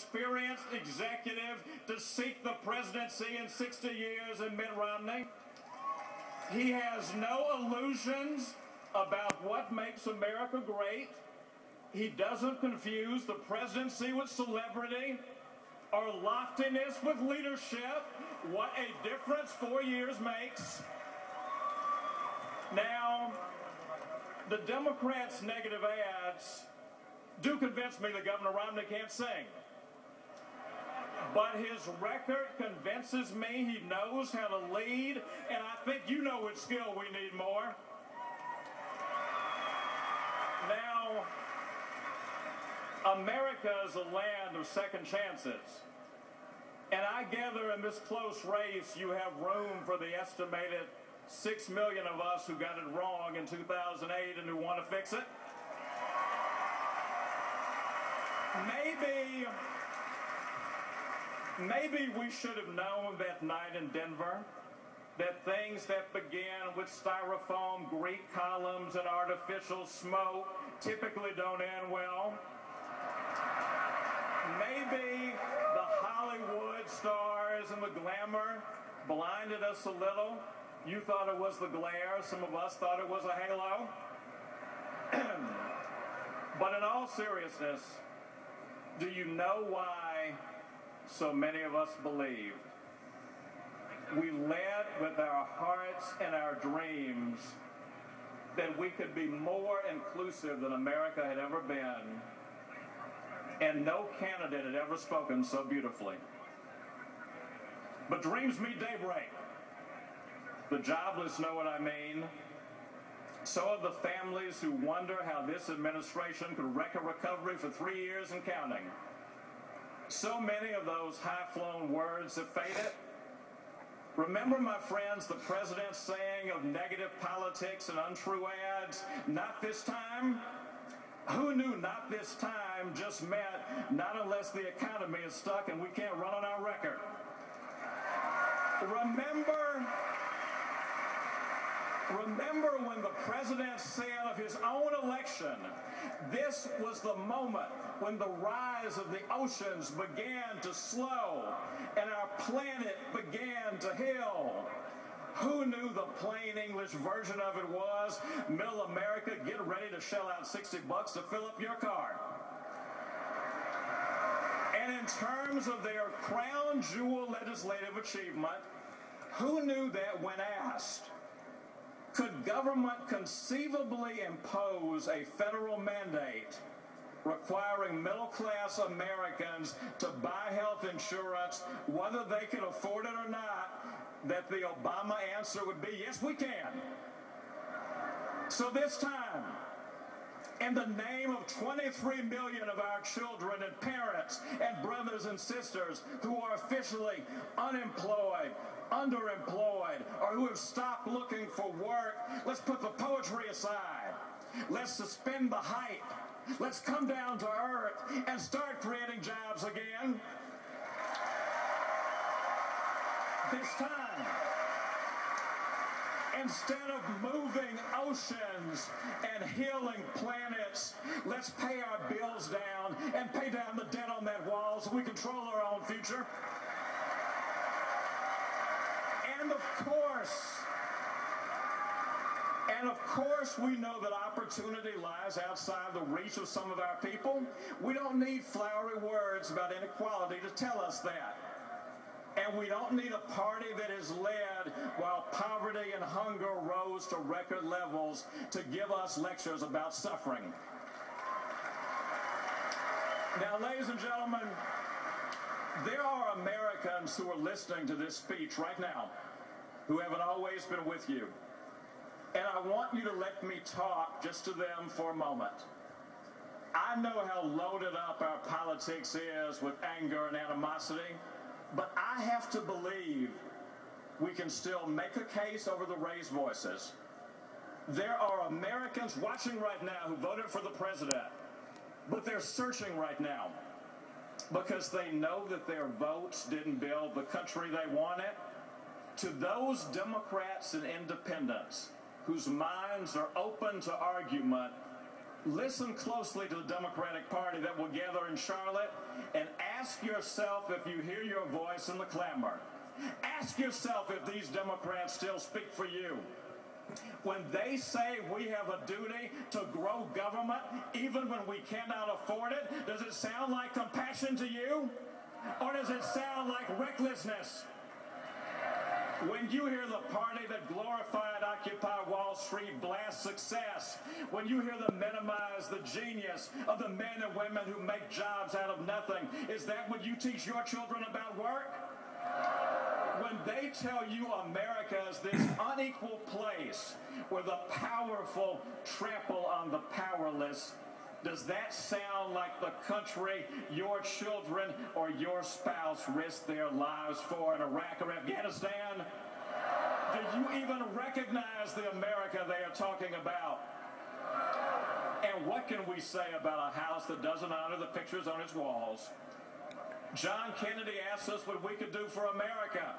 experienced executive to seek the presidency in 60 years in Mitt Romney. He has no illusions about what makes America great. He doesn't confuse the presidency with celebrity or loftiness with leadership. What a difference 4 years makes. Now, the Democrats' negative ads do convince me that Governor Romney can't sing. But his record convinces me he knows how to lead, and I think you know which skill we need more. Now, America is a land of second chances. And I gather in this close race you have room for the estimated 6 million of us who got it wrong in 2008 and who want to fix it. Maybe we should have known that night in Denver that things that began with styrofoam, Greek columns, and artificial smoke typically don't end well. Maybe the Hollywood stars and the glamour blinded us a little. You thought it was the glare. Some of us thought it was a halo. But in all seriousness, do you know why so many of us believed? We led with our hearts and our dreams that we could be more inclusive than America had ever been, and no candidate had ever spoken so beautifully. But dreams meet daybreak. The jobless know what I mean. So are the families who wonder how this administration could wreck a recovery for 3 years and counting. So many of those high-flown words have faded. Remember, my friends, the president's saying of negative politics and untrue ads, "Not this time"? Who knew "not this time" just meant not unless the economy is stuck and we can't run on our record? Remember when the president said of his own election, this was the moment when the rise of the oceans began to slow and our planet began to heal. Who knew the plain English version of it was, middle America, get ready to shell out $60 to fill up your car? And in terms of their crown jewel legislative achievement, who knew that when asked, could government conceivably impose a federal mandate requiring middle-class Americans to buy health insurance, whether they could afford it or not, that the Obama answer would be, yes, we can. So this time, in the name of 23 million of our children and parents and brothers and sisters who are officially unemployed, underemployed, or who have stopped looking for work, let's put the poetry aside. Let's suspend the hype. Let's come down to earth and start creating jobs again. This time, instead of moving oceans and healing planets, let's pay our bills down and pay down the debt on that wall so we control our own future. And of course, we know that opportunity lies outside the reach of some of our people. We don't need flowery words about inequality to tell us that. And we don't need a party that is led while poverty and hunger rose to record levels to give us lectures about suffering. Now, ladies and gentlemen, there are Americans who are listening to this speech right now who haven't always been with you. And I want you to let me talk just to them for a moment. I know how loaded up our politics is with anger and animosity, but I have to believe we can still make a case over the raised voices. There are Americans watching right now who voted for the president, but they're searching right now because they know that their votes didn't build the country they wanted. To those Democrats and independents whose minds are open to argument, listen closely to the Democratic Party that will gather in Charlotte and ask yourself if you hear your voice in the clamor. Ask yourself if these Democrats still speak for you. When they say we have a duty to grow government even when we cannot afford it, does it sound like compassion to you? Or does it sound like recklessness? When you hear the party that glorified Occupy Wall Street blast success, when you hear them minimize the genius of the men and women who make jobs out of nothing, is that what you teach your children about work? When they tell you America is this unequal place where the powerful trample on the powerless, does that sound like the country your children or your spouse risked their lives for in Iraq or Afghanistan? Do you even recognize the America they are talking about? And what can we say about a house that doesn't honor the pictures on its walls? John Kennedy asked us what we could do for America.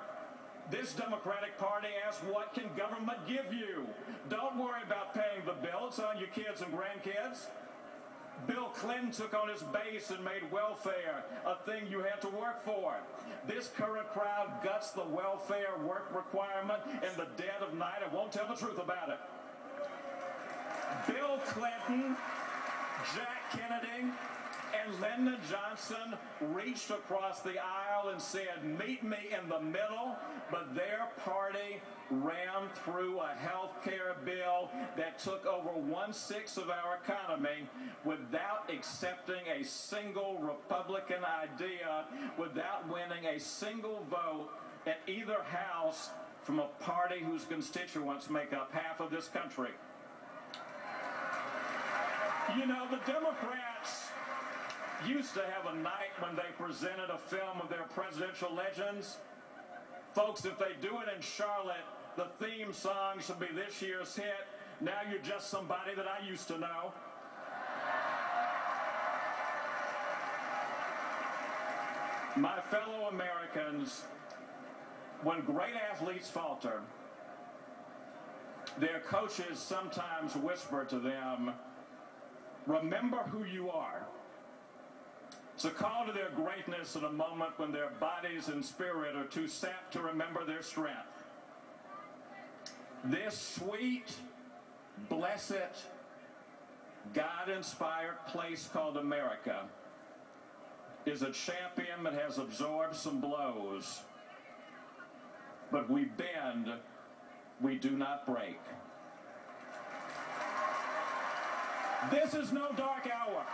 This Democratic Party asked, what can government give you? Don't worry about paying the bill. It's on your kids and grandkids. Bill Clinton took on his base and made welfare a thing you had to work for. This current crowd guts the welfare work requirement in the dead of night and won't tell the truth about it. Bill Clinton, Jack Kennedy, and Lyndon Johnson reached across the aisle and said, meet me in the middle, but their party rammed through a health care bill that took over 1/6 of our economy without accepting a single Republican idea, without winning a single vote in either house from a party whose constituents make up half of this country. You know, the Democrats used to have a night when they presented a film of their presidential legends. Folks, if they do it in Charlotte, the theme song should be this year's hit, Now You're Just Somebody That I Used to Know. My fellow Americans, when great athletes falter, their coaches sometimes whisper to them, remember who you are. It's a call to their greatness in a moment when their bodies and spirit are too sapped to remember their strength. This sweet, blessed, God-inspired place called America is a champion that has absorbed some blows, but we bend, we do not break. This is no dark hour.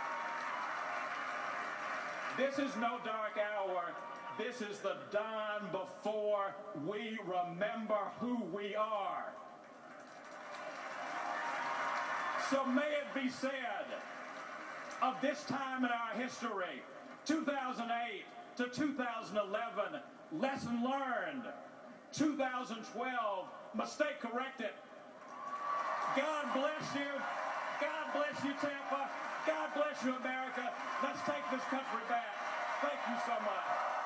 This is no dark hour. This is the dawn before we remember who we are. So may it be said of this time in our history, 2008 to 2011, lesson learned. 2012, mistake corrected. God bless you. God bless you, Tampa. God bless you, America. Let's take this country back. Thank you so much.